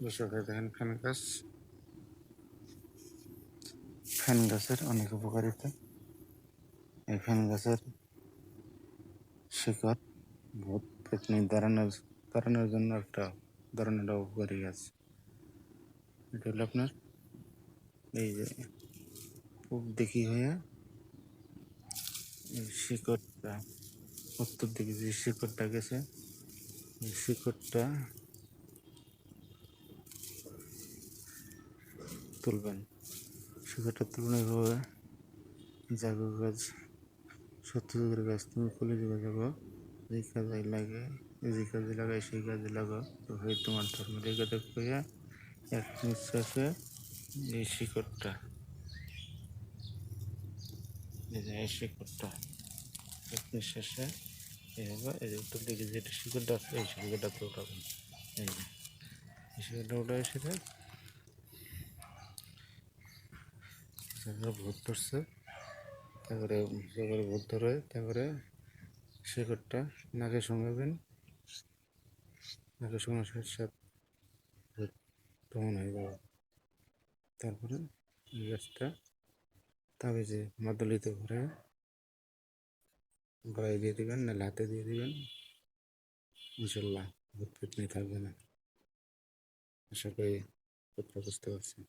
দর্শক দেখেন ফ্যান গাছের অনেক উপকারিতা। এই ফ্যান গাছের শিকড় ভূত পেতনি তাড়ানোর জন্য একটা ধরনের উপকারী গাছ। এটা হলো আপনার এই যে পূব দিকে হয়ে এই শিকড়টা উত্তর দিকে যে শিকড়টা গেছে, এই শিকড়টা তুলবেন। শিকড়টা তুলুন এইভাবে। জাগো গাছ, সত্যযুগের গাছ, তুমি খুলে দিবে যাবো, যে কাজে লাগে, যে কাজে লাগাই সেই কাজে লাগো, তো হয় তোমার ধর্মের এই কথা কইয়া এক নিঃশ্বাসে এই শিকড়টা, এই শিকড়টা এক নিঃশ্বাসে এইভাবে এই যে উত্তর দিকে যেটা শিকড়টা আছে এই শিকড়টা তো উঠাবেন। এই যে এই শিকড়টা উঠে এসে ভূত ধরছে, তারপরে ভূত ধরে তারপরে শিকড়টা নাকে শুঙাবেন। নাকে শুঙার সাথে সাথে ভূত দমন হয়ে যাবে। তারপরে এই গাছটা তাবিজে মাদুলিতে ভরে গলায় দিয়ে দিবেন, নাহলে হাতে দিয়ে দিবেন। ইনশাল্লাহ ভূত পেতনি থাকবে না। আশা করি কথা বুঝতে পারছেন।